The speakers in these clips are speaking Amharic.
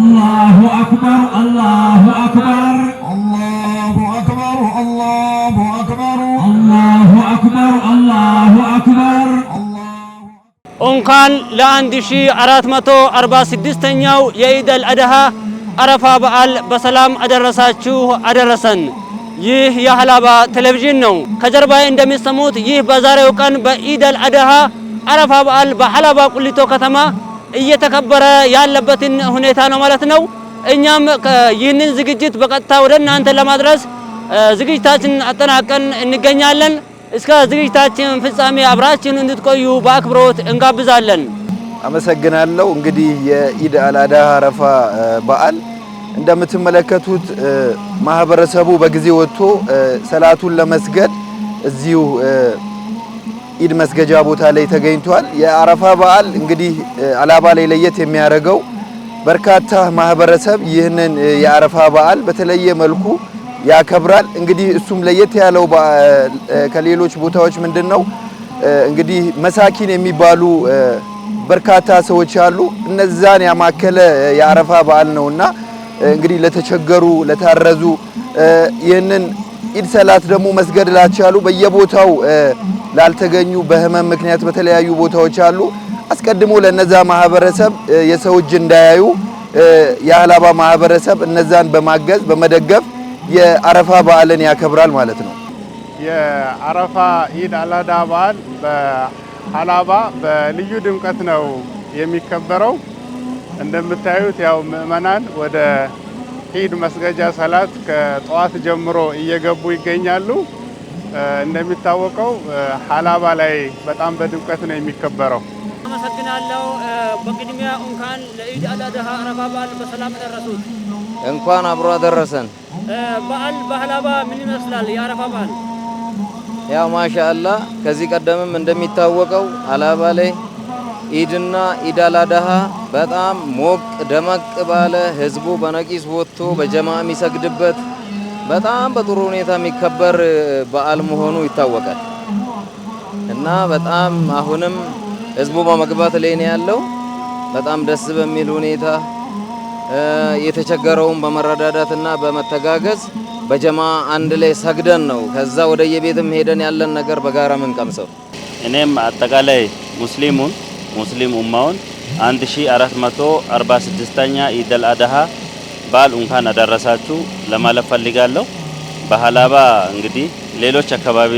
الله أكبر الله أكبر الله أكبر الله أكبر الله أكبر الله أكبر እንኳን ለ1446ኛው የኢድ አልአድሃ አረፋ በዓል በሰላም አደረሳችሁ አደረሰን። ይህ የሀላባ ቴሌቪዥን ነው። ከጀርባዬ እንደሚሰሙት ይህ በዛሬው ቀን በኢድ አልአድሃ አረፋ በዓል በሀላባ ቁሊቶ ከተማ እየተከበረ ያለበትን ሁኔታ ነው ማለት ነው። እኛም ይህንን ዝግጅት በቀጥታ ወደ እናንተ ለማድረስ ዝግጅታችንን አጠናቀን እንገኛለን። እስከ ዝግጅታችን ፍጻሜ አብራችሁን እንድትቆዩ በአክብሮት እንጋብዛለን። አመሰግናለሁ። እንግዲህ የኢድ አልአድሃ አረፋ በዓል እንደምትመለከቱት ማህበረሰቡ በጊዜ ወጥቶ ሰላቱን ለመስገድ እዚሁ ኢድ መስገጃ ቦታ ላይ ተገኝቷል። የአረፋ በዓል እንግዲህ ሀላባ ላይ ለየት የሚያደርገው በርካታ ማህበረሰብ ይህንን የአረፋ በዓል በተለየ መልኩ ያከብራል። እንግዲህ እሱም ለየት ያለው ከሌሎች ቦታዎች ምንድነው እንግዲህ መሳኪን የሚባሉ በርካታ ሰዎች አሉ። እነዛን ያማከለ የአረፋ በዓል ነውና እንግዲህ ለተቸገሩ ለታረዙ ይህንን ኢድ ሰላት ደግሞ መስገድ ላልቻሉ በየቦታው ላልተገኙ በህመም ምክንያት በተለያዩ ቦታዎች አሉ። አስቀድሞ ለነዛ ማህበረሰብ የሰው እጅ እንዳያዩ የሀላባ ማህበረሰብ እነዛን በማገዝ በመደገፍ የአረፋ በዓልን ያከብራል ማለት ነው። የአረፋ ኢድ አልአድሃ በዓል በሀላባ በልዩ ድምቀት ነው የሚከበረው። እንደምታዩት ያው ምእመናን ወደ ኢድ መስገጃ ሰላት ከጠዋት ጀምሮ እየገቡ ይገኛሉ። እንደሚታወቀው ሀላባ ላይ በጣም በድምቀት ነው የሚከበረው። አመሰግናለሁ። በቅድሚያ እንኳን ለኢድ አልአድሃ አረፋ በዓል በሰላም ደረሱት። እንኳን አብሮ አደረሰን። በዓል በሀላባ ምን ይመስላል? የአረፋ በዓል ያው ማሻአላህ ከዚህ ቀደምም እንደሚታወቀው ሀላባ ላይ ኢድና ኢድ አልአድሃ በጣም ሞቅ ደመቅ ባለ ህዝቡ በነቂስ ወጥቶ በጀማ የሚሰግድበት በጣም በጥሩ ሁኔታ የሚከበር በዓል መሆኑ ይታወቃል እና በጣም አሁንም ህዝቡ በመግባት ላይ ነው ያለው። በጣም ደስ በሚል ሁኔታ የተቸገረውን በመረዳዳትና በመተጋገዝ በጀማ አንድ ላይ ሰግደን ነው ከዛ ወደ የቤትም ሄደን ያለን ነገር በጋራ ምን ቀምሰው። እኔም አጠቃላይ ሙስሊም ኡማውን 1446ኛ ኢድ አልአድሃ በዓል እንኳን አደረሳችሁ ለማለት ፈልጋለሁ። በሀላባ እንግዲህ ሌሎች አካባቢ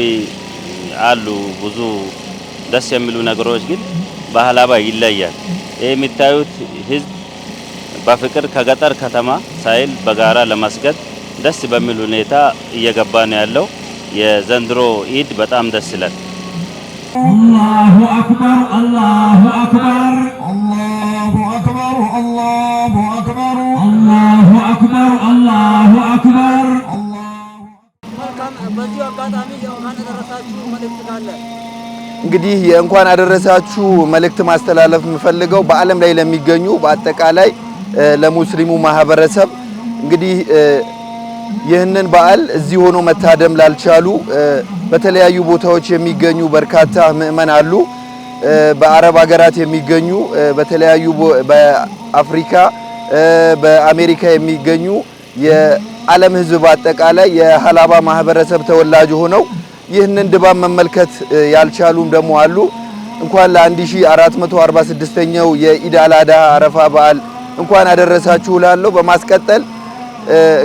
አሉ ብዙ ደስ የሚሉ ነገሮች፣ ግን በሀላባ ይለያል። ይሄ የሚታዩት ህዝብ በፍቅር ከገጠር ከተማ ሳይል በጋራ ለመስገድ ደስ በሚል ሁኔታ እየገባ ነው ያለው። የዘንድሮ ኢድ በጣም ደስ ይላል። الله أكبر الله أكبر الله أكبر الله أكبر الله أكبر الله أكبر በዚሁ አጋጣሚ የእንኳን አደረሳችሁ መልእክት ካለ እንግዲህ የእንኳን አደረሳችሁ መልእክት ማስተላለፍ የምፈልገው በዓለም ላይ ለሚገኙ በአጠቃላይ ለሙስሊሙ ማህበረሰብ እንግዲህ ይህንን በዓል እዚህ ሆኖ መታደም ላልቻሉ በተለያዩ ቦታዎች የሚገኙ በርካታ ምእመን አሉ። በአረብ ሀገራት የሚገኙ በተለያዩ በአፍሪካ በአሜሪካ የሚገኙ የዓለም ህዝብ አጠቃላይ የሀላባ ማህበረሰብ ተወላጅ ሆነው ይህንን ድባብ መመልከት ያልቻሉም ደግሞ አሉ። እንኳን ለ1446ኛው የኢድ አልአድሃ አረፋ በዓል እንኳን አደረሳችሁ እላለሁ። በማስቀጠል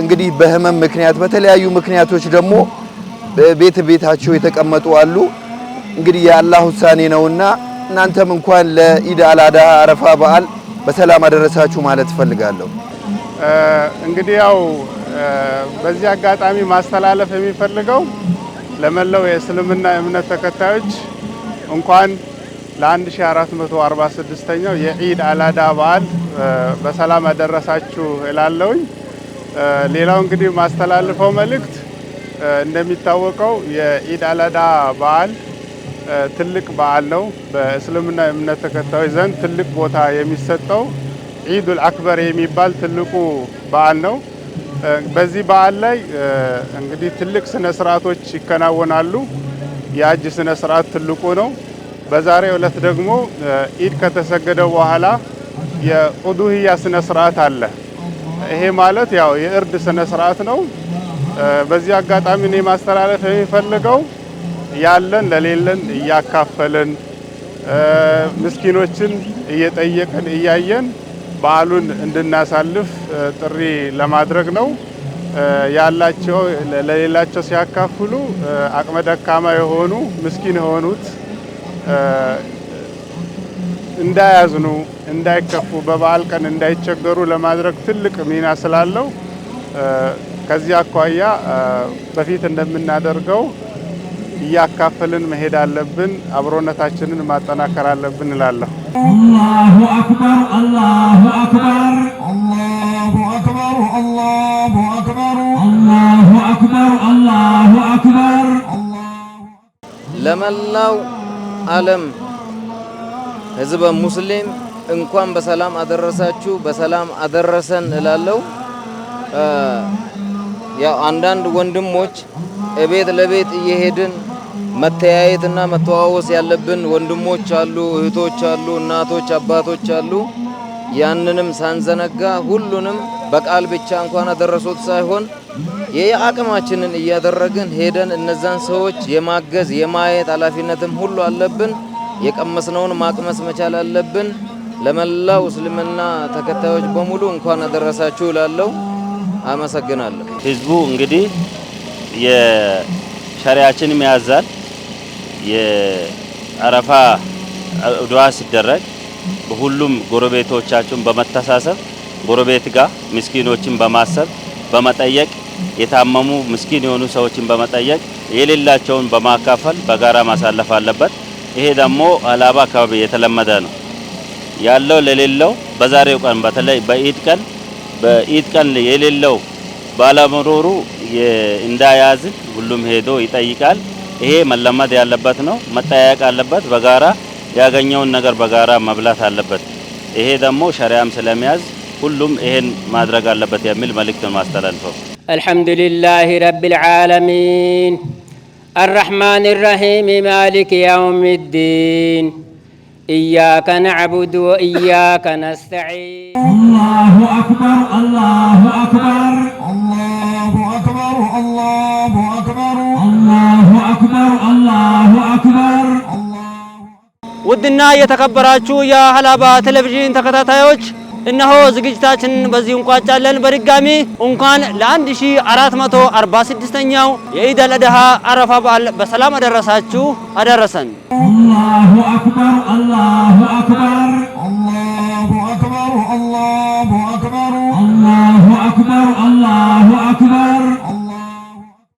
እንግዲህ በህመም ምክንያት በተለያዩ ምክንያቶች ደግሞ ቤታቸው የተቀመጡ አሉ። እንግዲህ የአላህ ውሳኔ ነውና እናንተም እንኳን ለኢድ አልአድሃ አረፋ በዓል በሰላም አደረሳችሁ ማለት ፈልጋለሁ። እንግዲህ ያው በዚህ አጋጣሚ ማስተላለፍ የሚፈልገው ለመላው የእስልምና እምነት ተከታዮች እንኳን ለ1446ኛው የኢድ አልአድሃ በዓል በሰላም አደረሳችሁ እላለሁኝ። ሌላው እንግዲህ ማስተላልፈው መልእክት እንደሚታወቀው የኢድ አልአድሃ በዓል ትልቅ በዓል ነው። በእስልምና እምነት ተከታዮች ዘንድ ትልቅ ቦታ የሚሰጠው ዒዱል አክበር የሚባል ትልቁ በዓል ነው። በዚህ በዓል ላይ እንግዲህ ትልቅ ስነ ስርዓቶች ይከናወናሉ። የሀጅ ስነ ስርዓት ትልቁ ነው። በዛሬው ዕለት ደግሞ ኢድ ከተሰገደ በኋላ የኡዱህያ ስነ ስርዓት አለ። ይሄ ማለት ያው የእርድ ስነ ስርዓት ነው። በዚህ አጋጣሚ እኔ ማስተላለፍ የሚፈልገው ያለን ለሌለን እያካፈልን ምስኪኖችን እየጠየቅን እያየን በዓሉን እንድናሳልፍ ጥሪ ለማድረግ ነው። ያላቸው ለሌላቸው ሲያካፍሉ አቅመ ደካማ የሆኑ ምስኪን የሆኑት እንዳያዝኑ፣ እንዳይከፉ፣ በበዓል ቀን እንዳይቸገሩ ለማድረግ ትልቅ ሚና ስላለው ከዚህ አኳያ በፊት እንደምናደርገው እያካፈልን መሄድ አለብን። አብሮነታችንን ማጠናከር አለብን እላለሁ። አላሁ አክበር አላሁ አክበር الله أكبر الله أكبر አላሁ አክበር አላሁ አክበር ለመላው ዓለም ህዝበ ሙስሊም እንኳን በሰላም አደረሳችሁ በሰላም አደረሰን እላለሁ። ያው አንዳንድ ወንድሞች እቤት ለቤት እየሄድን መተያየትና መተዋወስ ያለብን ወንድሞች አሉ፣ እህቶች አሉ፣ እናቶች አባቶች አሉ። ያንንም ሳንዘነጋ ሁሉንም በቃል ብቻ እንኳን አደረሱት ሳይሆን የአቅማችንን እያደረግን ሄደን እነዛን ሰዎች የማገዝ የማየት ኃላፊነትም ሁሉ አለብን። የቀመስነውን ማቅመስ መቻል አለብን። ለመላው እስልምና ተከታዮች በሙሉ እንኳን አደረሳችሁ እላለሁ። አመሰግናለሁ። ህዝቡ እንግዲህ የሸሪዓችንም ያዛል። የአረፋ ዱዓ ሲደረግ በሁሉም ጎረቤቶቻችን በመተሳሰብ ጎረቤት ጋር ምስኪኖችን በማሰብ በመጠየቅ የታመሙ ምስኪን የሆኑ ሰዎችን በመጠየቅ የሌላቸውን በማካፈል በጋራ ማሳለፍ አለበት። ይሄ ደግሞ ሀላባ አካባቢ የተለመደ ነው። ያለው ለሌለው በዛሬው ቀን በተለይ በኢድ ቀን የሌለው ባለመኖሩ እንዳያዝን ሁሉም ሄዶ ይጠይቃል። ይሄ መለመድ ያለበት ነው። መጠያየቅ አለበት። በጋራ ያገኘውን ነገር በጋራ መብላት አለበት። ይሄ ደግሞ ሸሪዓም ስለሚያዝ ሁሉም ይሄን ማድረግ አለበት የሚል መልእክት ነው ማስተላልፈው። አልሐምዱሊላሂ ረቢል ዓለሚን الرحمن الرحيم مالك يوم الدين إياك نعبد وإياك نستعين الله أكبر الله أكبر الله أكبر الله أكبر الله أكبر الله أكبر ውድና የተከበራችሁ የሀላባ ቴሌቪዥን ተከታታዮች እነሆ ዝግጅታችንን በዚህ እንቋጫለን። በድጋሚ እንኳን ለ1446ኛው የኢድ አልአድሃ አረፋ በዓል በሰላም አደረሳችሁ አደረሰን። الله أكبر الله أكبر الله أكبر الله أكبر الله أكبر الله أكبر